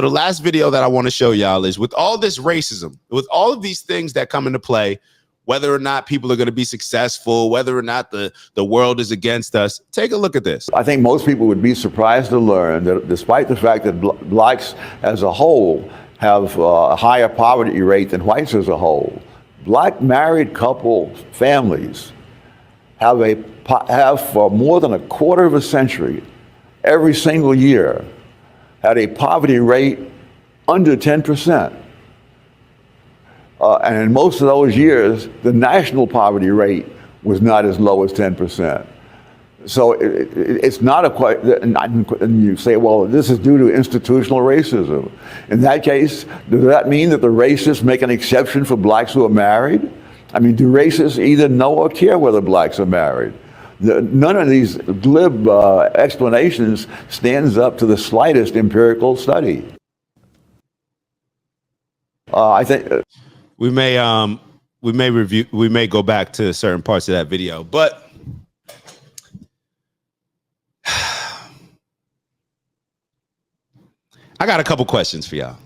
The last video that I want to show y'all is with all this racism, with all of these things that come into play, whether or not people are going to be successful, whether or not the world is against us. Take a look at this. I think most people would be surprised to learn that despite the fact that blacks as a whole have a higher poverty rate than whites as a whole, black married couple families have for more than a quarter of a century, every single year, had a poverty rate under 10%. And in most of those years, the national poverty rate was not as low as 10%. So it's not a quite, and you say, well, this is due to institutional racism. In that case, does that mean that the racists make an exception for blacks who are married? I mean, do racists either know or care whether blacks are married? None of these glib explanations stands up to the slightest empirical study. I think we may go back to certain parts of that video, but I got a couple questions for y'all.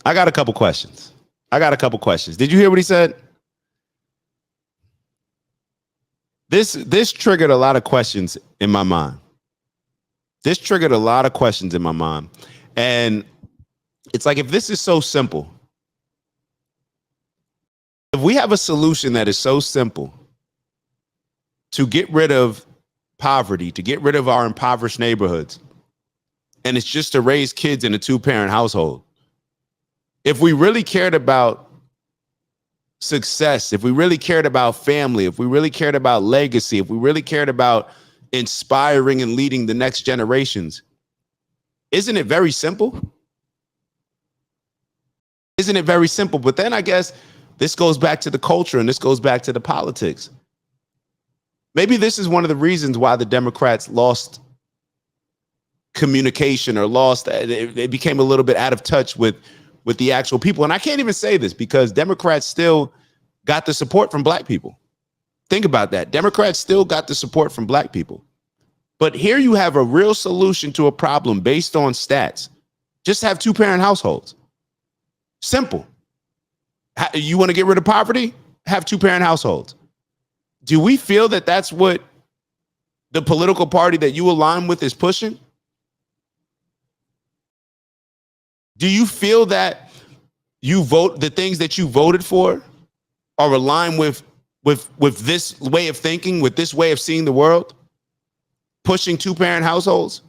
I got a couple questions. Did you hear what he said? This triggered a lot of questions in my mind. And it's like, if this is so simple, if we have a solution that is so simple to get rid of poverty, to get rid of our impoverished neighborhoods, and it's just to raise kids in a two-parent household, if we really cared about success, if we really cared about family, if we really cared about legacy, if we really cared about inspiring and leading the next generations, isn't it very simple? But then I guess this goes back to the culture and this goes back to the politics. Maybe this is one of the reasons why the Democrats lost communication, or they became a little bit out of touch with the actual people. And I can't even say this because Democrats still got the support from black people. Think about that. Democrats still got the support from black people. But here you have a real solution to a problem based on stats. Just have two-parent households. Simple. You want to get rid of poverty? Have two-parent households. Do we feel that that's what the political party that you align with is pushing? Do you feel that the things that you voted for are aligned with this way of thinking, with this way of seeing the world, pushing two-parent households?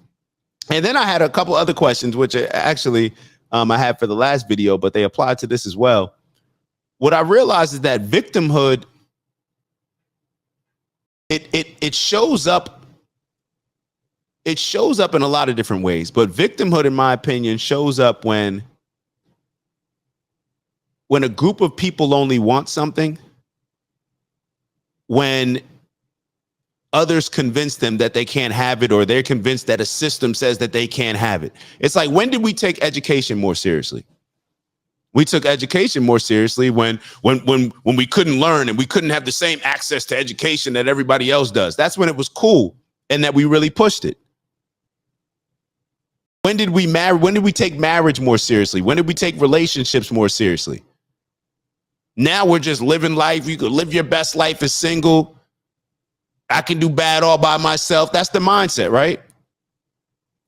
And then I had a couple other questions, which actually I had for the last video, but they apply to this as well. What I realized is that victimhood, it shows up. It shows up in a lot of different ways, but victimhood, in my opinion, shows up when a group of people only want something, when others convince them that they can't have it, or they're convinced that a system says that they can't have it. It's like, when did we take education more seriously? We took education more seriously when we couldn't learn and we couldn't have the same access to education that everybody else does. That's when it was cool and that we really pushed it. When did we marry? When did we take marriage more seriously? When did we take relationships more seriously? Now we're just living life. You could live your best life as single. I can do bad all by myself. That's the mindset, right?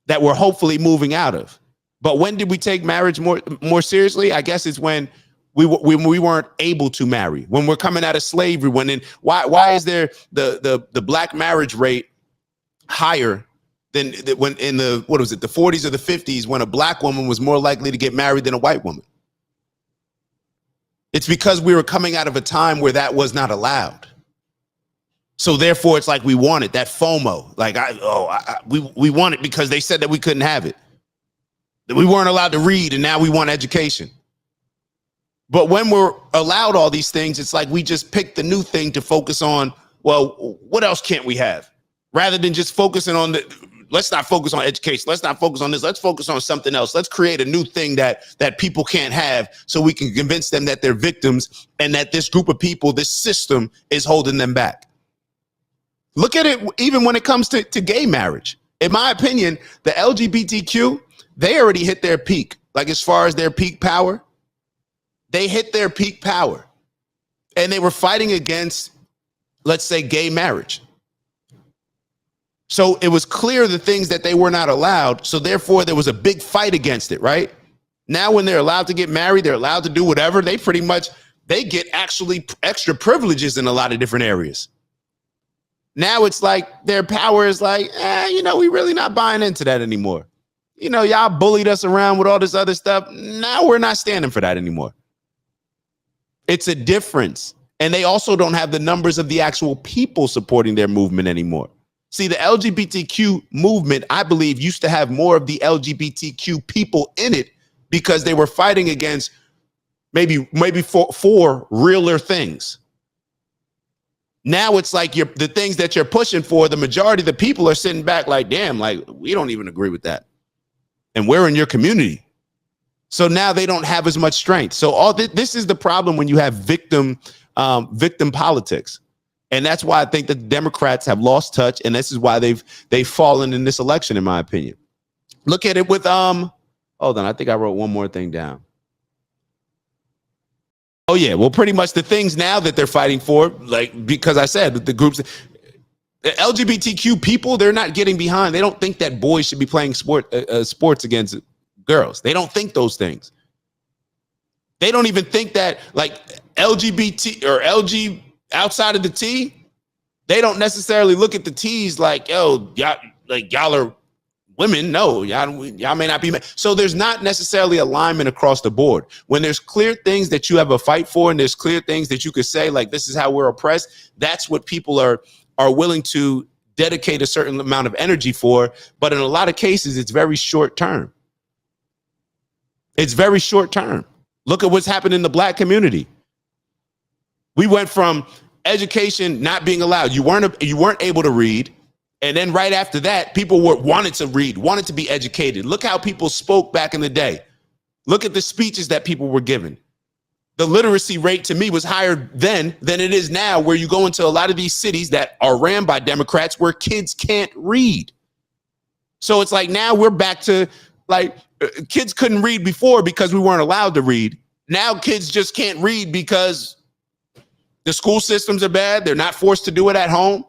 That we're hopefully moving out of. But when did we take marriage more seriously? I guess it's when we weren't able to marry, when we're coming out of slavery. Why is there the black marriage rate higher than when in the 40s or the 50s, when a black woman was more likely to get married than a white woman? It's because we were coming out of a time where that was not allowed. So therefore, it's like we want it, that FOMO. Like, we want it because they said that we couldn't have it, that we weren't allowed to read, and now we want education. But when we're allowed all these things, it's like we just pick the new thing to focus on. Well, what else can't we have? Rather than just focusing on let's not focus on education. Let's not focus on this. Let's focus on something else. Let's create a new thing that people can't have, so we can convince them that they're victims and that this group of people, this system, is holding them back. Look at it even when it comes to gay marriage. In my opinion, the LGBTQ, they already hit their peak. like as far as their peak power, they hit their peak power and they were fighting against, let's say, gay marriage. So it was clear the things that they were not allowed. So therefore there was a big fight against it, right? Now when they're allowed to get married, they're allowed to do whatever. They pretty much, they get actually extra privileges in a lot of different areas. Now it's like their power is like, we really not buying into that anymore. Y'all bullied us around with all this other stuff. Now we're not standing for that anymore. It's a difference. And they also don't have the numbers of the actual people supporting their movement anymore. See, the LGBTQ movement, I believe, used to have more of the LGBTQ people in it because they were fighting against maybe for realer things. Now it's like the things that you're pushing for, the majority of the people are sitting back like, damn, like we don't even agree with that. And we're in your community. So now they don't have as much strength. So all this is the problem when you have victim politics. And that's why I think that the Democrats have lost touch. And this is why they've fallen in this election, in my opinion. Look at it with hold on, I think I wrote one more thing down. Oh, yeah. Well, pretty much the things now that they're fighting for, like, because I said the groups, the LGBTQ people, they're not getting behind. They don't think that boys should be playing sports against girls. They don't think those things. They don't even think that like LGBT or LG outside of the T, they don't necessarily look at the T's like, yo, y'all are women. No, y'all may not be. So there's not necessarily alignment across the board. When there's clear things that you have a fight for, and there's clear things that you could say, like, this is how we're oppressed. That's what people are willing to dedicate a certain amount of energy for. But in a lot of cases, it's very short term. It's very short term. Look at what's happened in the Black community. We went from education not being allowed. You weren't able to read. And then right after that, people wanted to read, wanted to be educated. Look how people spoke back in the day. Look at the speeches that people were given. The literacy rate to me was higher then than it is now, where you go into a lot of these cities that are ran by Democrats where kids can't read. So it's like now we're back to like kids couldn't read before because we weren't allowed to read. Now kids just can't read because the school systems are bad. They're not forced to do it at home.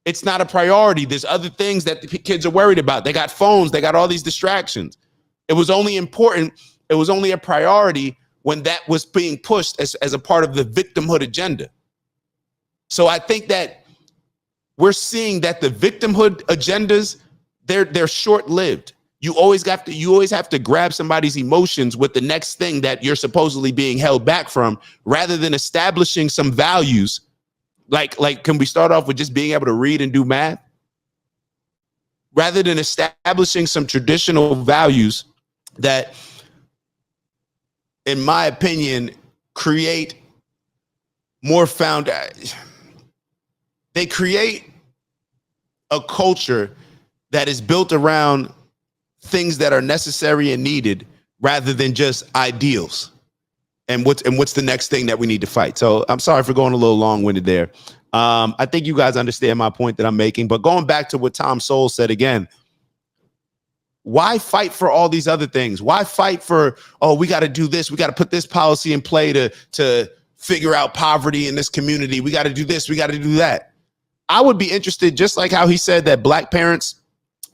It's not a priority. There's other things that the kids are worried about. They got phones. They got all these distractions. It was only important. It was only a priority when that was being pushed as a part of the victimhood agenda. So I think that we're seeing that the victimhood agendas, they're short-lived. You always have to grab somebody's emotions with the next thing that you're supposedly being held back from, rather than establishing some values. Like, can we start off with just being able to read and do math? Rather than establishing some traditional values that, in my opinion, create more they create a culture that is built around things that are necessary and needed rather than just ideals. And what's the next thing that we need to fight? So I'm sorry for going a little long-winded there. I think you guys understand my point that I'm making. But going back to what Tom Sowell said again, why fight for all these other things? Why fight for, we got to do this. We got to put this policy in play to figure out poverty in this community. We got to do this. We got to do that. I would be interested, just like how he said that Black parents,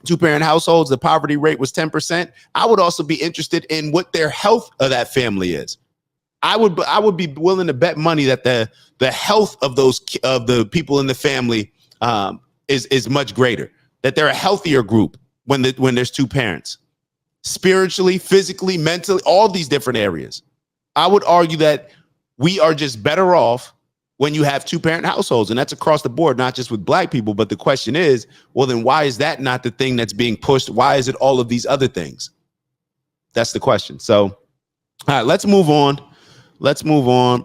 two-parent households, the poverty rate was 10%. I would also be interested in what their health of that family is. I would be willing to bet money that the health of the people in the family is much greater, that they're a healthier group when there's two parents, spiritually, physically, mentally, all these different areas. I would argue that we are just better off when you have two-parent households, and that's across the board, not just with Black people. But the question is, well, then why is that not the thing that's being pushed? Why is it all of these other things? That's the question. So, all right, let's move on. Let's move on.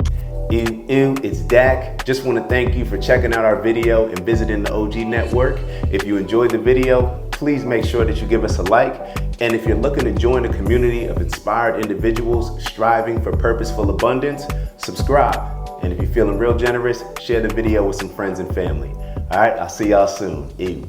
It's Dak. Just want to thank you for checking out our video and visiting the OG Network. If you enjoyed the video, please make sure that you give us a like. And if you're looking to join a community of inspired individuals striving for purposeful abundance, subscribe. And if you're feeling real generous, share the video with some friends and family. All right, I'll see y'all soon. Ew.